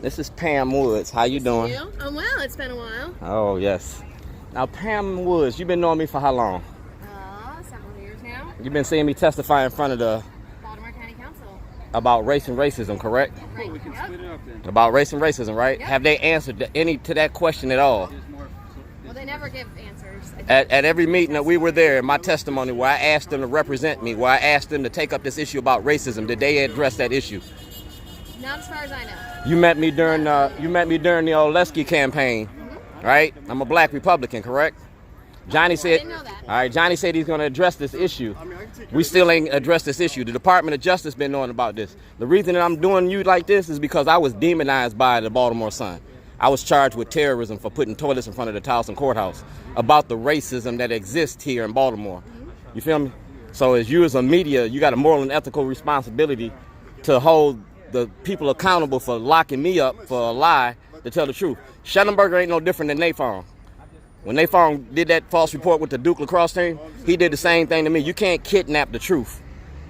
This is Pam Woods. How you doing? You? I'm well. It's been a while. Oh, yes. Now, Pam Woods, you've been knowing me for how long? Several years now. You've been seeing me testify in front of the Baltimore County Council. about race and racism, correct? Right. We can split it up then. About race and racism, right? Yep. Have they answered to that question at all? Well, they never give answers. At every meeting that we were there, my testimony where I asked them to represent me, where I asked them to take up this issue about racism, did they address that issue? Not as far as I know. You met me during the Oleski campaign, right? I'm a black Republican, correct? Johnny said, I didn't know that. all right, Johnny said he's going to address this issue. We still ain't addressed this issue. The Department of Justice been knowing about this. The reason that I'm doing you like this is because I was demonized by the Baltimore Sun. I was charged with terrorism for putting toilets in front of the Towson courthouse about the racism that exists here in Baltimore. You feel me? So as you as a media, you got a moral and ethical responsibility to hold the people accountable for locking me up for a lie to tell the truth. Schellenberger ain't no different than Nathon. When Nathon did that false report with the Duke lacrosse team, he did the same thing to me. You can't kidnap the truth.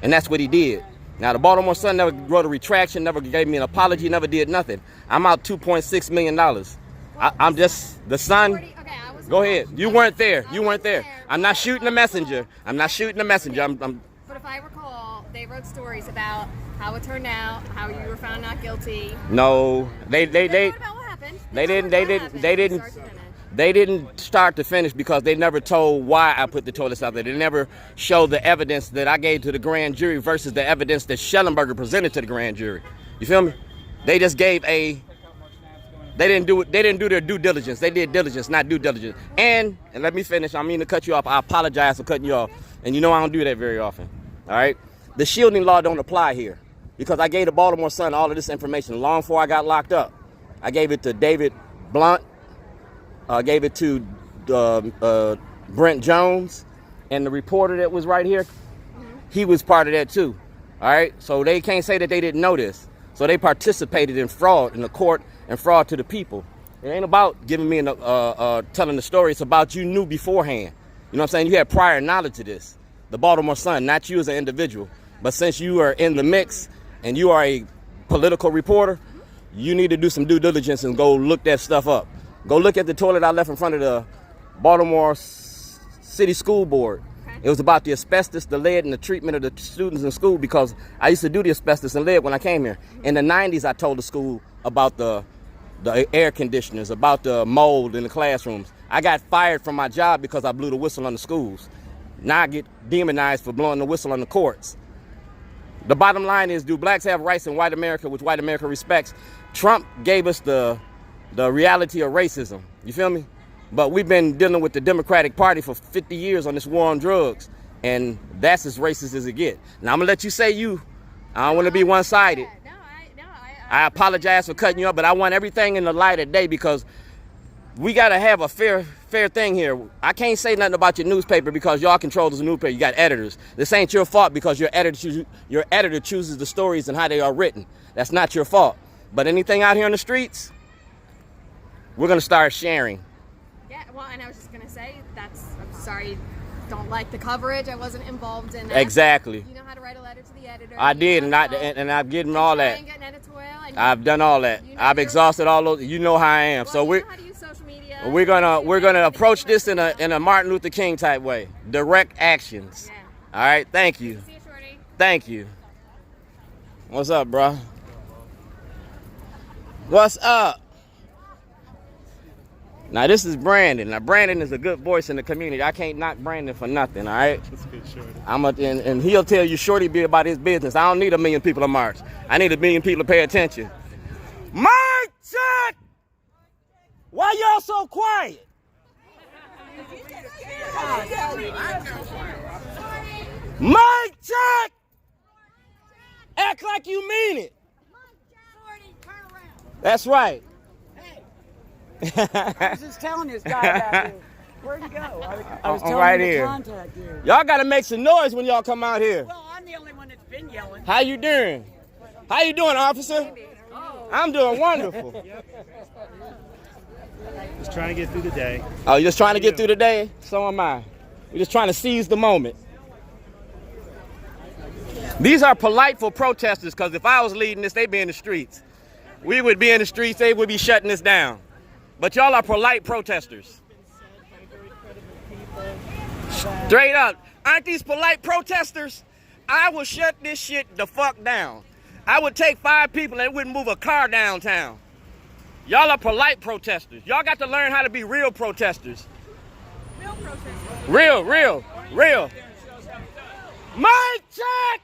And that's what he did. Now, the Baltimore Sun never wrote a retraction, never gave me an apology, never did nothing. I'm out $2.6 million. I'm just, the Sun, go ahead. You weren't there. You weren't there. I'm not shooting the messenger. I'm not shooting the messenger. But if I recall, they wrote stories about how it turned out, how you were found not guilty. No, they wrote about what happened. They didn't start to finish because they never told why I put the toilets out there. They never showed the evidence that I gave to the grand jury versus the evidence that Schellenberger presented to the grand jury. You feel me? They just gave they didn't do their due diligence. They did diligence, not due diligence. And let me finish. I mean to cut you off. I apologize for cutting you off. And you know I don't do that very often. All right? The shielding law don't apply here because I gave the Baltimore Sun all of this information long before I got locked up. I gave it to David Blunt. I gave it to Brent Jones, and the reporter that was right here, he was part of that too. All right, so they can't say that they didn't know this. So they participated in fraud in the court and fraud to the people. It ain't about giving me telling the story. It's about you knew beforehand. You know what I'm saying? You had prior knowledge to this. The Baltimore Sun, not you as an individual, but since you are in the mix and you are a political reporter, you need to do some due diligence and go look that stuff up. Go look at the toilet I left in front of the Baltimore City School Board. Okay. It was about the asbestos, the lead, and the treatment of the students in school because I used to do the asbestos and lead when I came here. In the 90s, I told the school about the air conditioners, about the mold in the classrooms. I got fired from my job because I blew the whistle on the schools. Now I get demonized for blowing the whistle on the courts. The bottom line is, do blacks have rights in white America, which white America respects? Trump gave us the reality of racism, you feel me? But we've been dealing with the Democratic Party for 50 years on this war on drugs, and that's as racist as it gets. Now, I'm gonna let you say you. I don't want to be one-sided. I apologize for cutting you up, but I want everything in the light of day because we gotta have a fair thing here. I can't say nothing about your newspaper because y'all control the newspaper. You got editors. This ain't your fault because your editor chooses the stories and how they are written. That's not your fault. But anything out here on the streets, we're going to start sharing. Yeah, well, and I was just going to say, I'm sorry, don't like the coverage. I wasn't involved in that. Exactly. You know how to write a letter to the editor. I did, and I've given all that. Get an editorial, I've done all that. I've exhausted all those. You know how I am. Well, so you know how to use social media. We're gonna approach this in a Martin Luther King type way. Direct actions. Yeah. All right. Thank you. See you, Shorty. Thank you. What's up, bro? What's up? Now, this is Brandon. Now, Brandon is a good voice in the community. I can't knock Brandon for nothing, all right? That's good, Shorty. And he'll tell you Shorty be about his business. I don't need 1 million people to march. I need 1 million people to pay attention. Mic check! Why y'all so quiet? Mic check! Act like you mean it. That's right. I was just telling this guy about you. Where'd you go? I was telling right him here. to contact you. Y'all gotta make some noise when y'all come out here. Well, I'm the only one that's been yelling. How you doing? How you doing, officer? I'm doing wonderful. Just trying to get through the day. Oh, you're just trying to get through the day? So am I. We're just trying to seize the moment. These are politeful protesters, because if I was leading this, they'd be in the streets. we would be in the streets, they would be shutting us down. But y'all are polite protesters. Straight up. Aren't these polite protesters? I would shut this shit the fuck down. I would take 5 people and wouldn't move a car downtown. Y'all are polite protesters. Y'all got to learn how to be real protesters. Real protesters. Real. Mic check!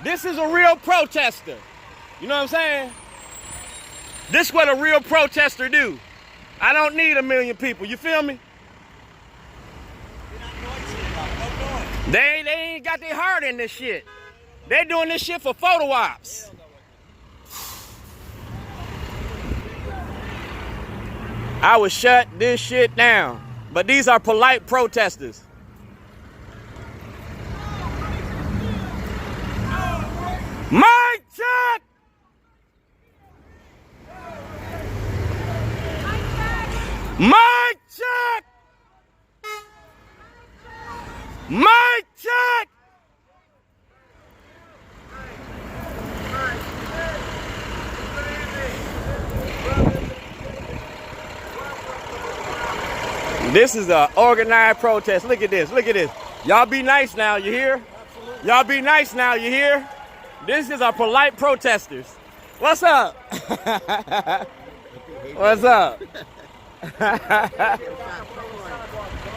This is a real protester. You know what I'm saying? This is what a real protester do. I don't need 1 million people. You feel me? They ain't got their heart in this shit. They doing this shit for photo ops. I would shut this shit down. But these are polite protesters. Mic check! Mic check! Mic check! This is an organized protest. Look at this. Look at this. Y'all be nice now, you hear? Y'all be nice now, you hear? This is our polite protesters. What's up? What's up?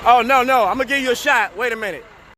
Oh, no. I'm going to give you a shot. Wait a minute.